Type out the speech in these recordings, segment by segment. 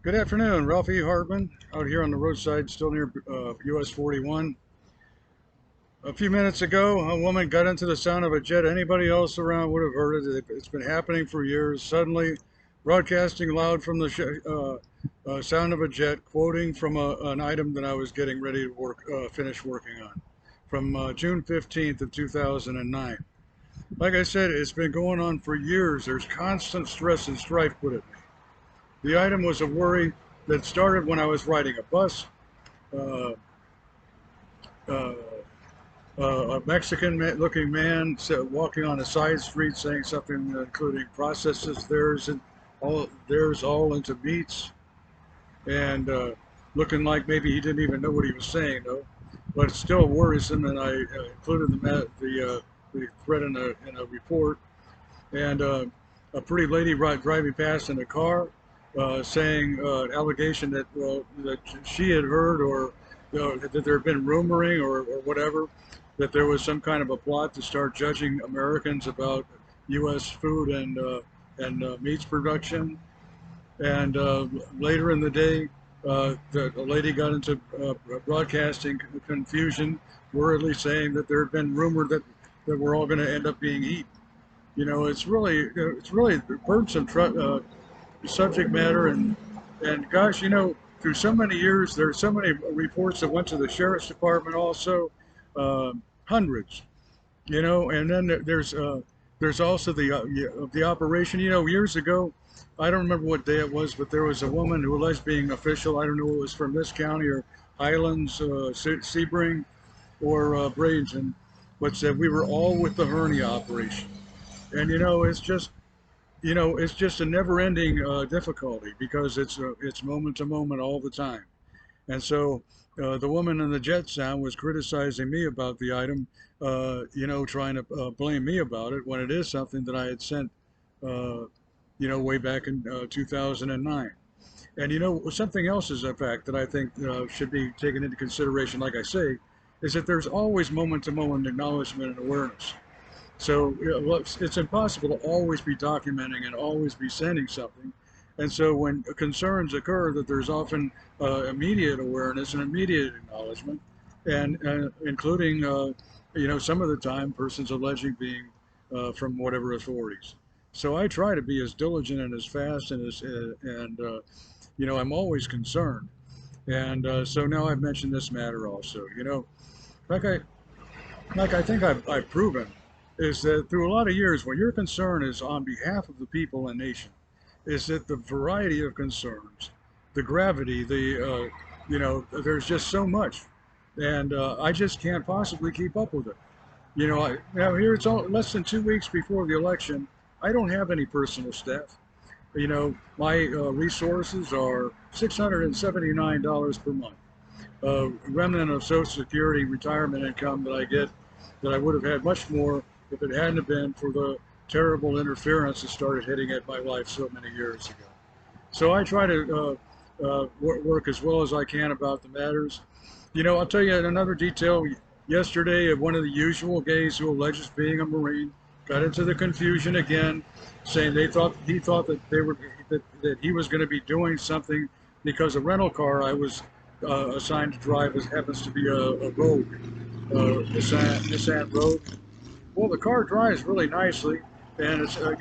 Good afternoon, Ralph E. Hartman, out here on the roadside, still near US 41. A few minutes ago, a woman got into the sound of a jet. Anybody else around would have heard it. It's been happening for years. Suddenly, broadcasting loud from the sound of a jet, quoting from an item that I was getting ready to finish working on, from June 15th of 2009. Like I said, it's been going on for years. There's constant stress and strife put at me. The item was a worry that started when I was riding a bus. Uh, uh, a Mexican-looking man walking on a side street, saying something including processes theirs all into meats, and looking like maybe he didn't even know what he was saying, though. But it's still worrisome, and I included the threat in a report. And a pretty lady driving past in a car, saying allegation that she had heard, or that there had been rumoring, or whatever, that there was some kind of a plot to start judging Americans about U.S. food and meats production. And later in the day, the lady got into broadcasting confusion, worriedly saying that there had been rumor that we're all going to end up being eaten. It's really burdensome subject matter, and gosh, through so many years, there's so many reports that went to the sheriff's department, also uh, hundreds, and then there's also the operation. Years ago, I don't remember what day it was, but there was a woman who alleged being official. I don't know if it was from this county or Highlands, Sebring, or Bradenton, but said we were all with the hernia operation. And it's just a never-ending difficulty, because it's moment to moment all the time. And so the woman in the jet sound was criticizing me about the item, trying to blame me about it, when it is something that I had sent, way back in 2009. And something else is a fact that I think should be taken into consideration, like I say, is that there's always moment to moment acknowledgement and awareness. So it's impossible to always be documenting and always be sending something. And so when concerns occur, that there's often immediate awareness and immediate acknowledgement, and including, some of the time persons alleging being from whatever authorities. So I try to be as diligent and as fast and I'm always concerned. And so now I've mentioned this matter also. Like I like I think I've proven, is that through a lot of years, what your concern is on behalf of the people and nation, is that the variety of concerns, the gravity, there's just so much, and I just can't possibly keep up with it. Now here it's all less than 2 weeks before the election. I don't have any personal staff. My resources are $679 per month, remnant of Social Security retirement income that I get, that I would have had much more if it hadn't have been for the terrible interference that started hitting at my life so many years ago. So I try to work as well as I can about the matters. I'll tell you another detail. Yesterday, one of the usual gays who alleges being a Marine got into the confusion again, saying he thought that that he was going to be doing something because a rental car I was assigned to drive happens to be a Rogue, Nissan Rogue. Well, the car drives really nicely, and I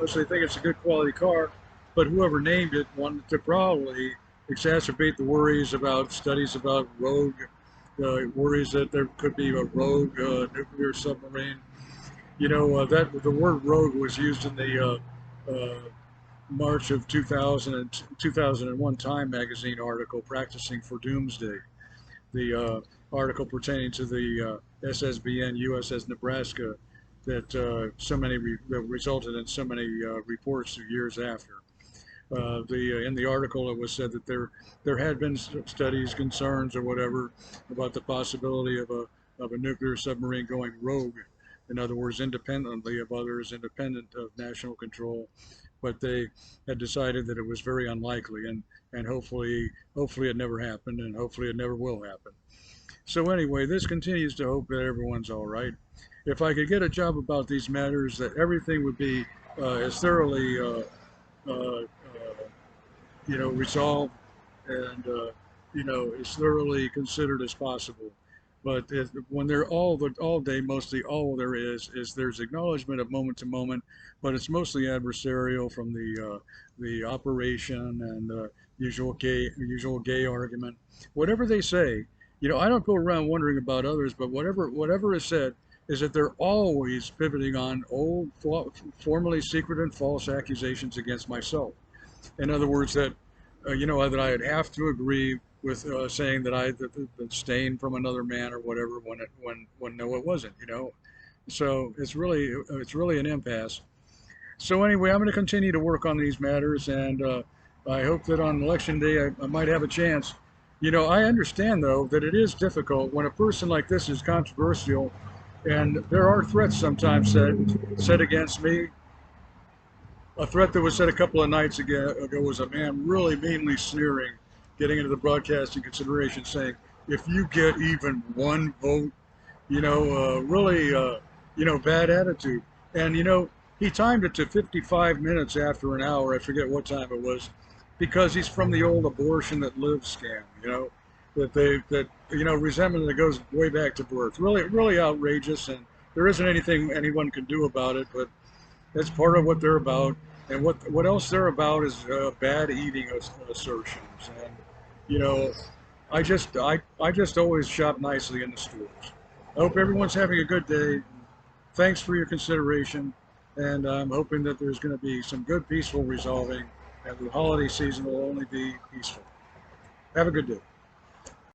mostly think it's a good quality car, but whoever named it wanted to probably exacerbate the worries about studies about rogue, worries that there could be a rogue nuclear submarine. That the word rogue was used in the March of 2001 Time magazine article, Practicing for Doomsday. The article pertaining to the SSBN USS Nebraska, that that resulted in so many reports years after. In the article, it was said that there had been studies, concerns, or whatever, about the possibility of a nuclear submarine going rogue. In other words, independently of others, independent of national control. But they had decided that it was very unlikely, and hopefully it never happened, and hopefully it never will happen. So anyway, this continues to hope that everyone's all right. If I could get a job about these matters, that everything would be as thoroughly uh, resolved and as thoroughly considered as possible. But when they're all day, mostly all there is there's acknowledgement of moment to moment, but it's mostly adversarial from the operation and usual gay argument. Whatever they say, I don't go around wondering about others, but whatever is said is that they're always pivoting on old, formerly secret and false accusations against myself. In other words, that I'd have to agree with saying that I that stain from another man or whatever when no, it wasn't. So it's really an impasse. So anyway, I'm going to continue to work on these matters, and I hope that on election day I might have a chance. I understand though that it is difficult when a person like this is controversial, and there are threats sometimes said against me. A threat that was said a couple of nights ago was a man really meanly sneering, getting into the broadcasting consideration, saying, "If you get even one vote, really, bad attitude." And he timed it to 55 minutes after an hour. I forget what time it was, because he's from the old abortion that lives scam. That resentment that goes way back to birth. Really, really outrageous, and there isn't anything anyone can do about it. But that's part of what they're about. And what else they're about is bad eating assertions. And you know, I just always shop nicely in the stores. I hope everyone's having a good day. Thanks for your consideration, and I'm hoping that there's going to be some good, peaceful resolving, and the holiday season will only be peaceful. Have a good day.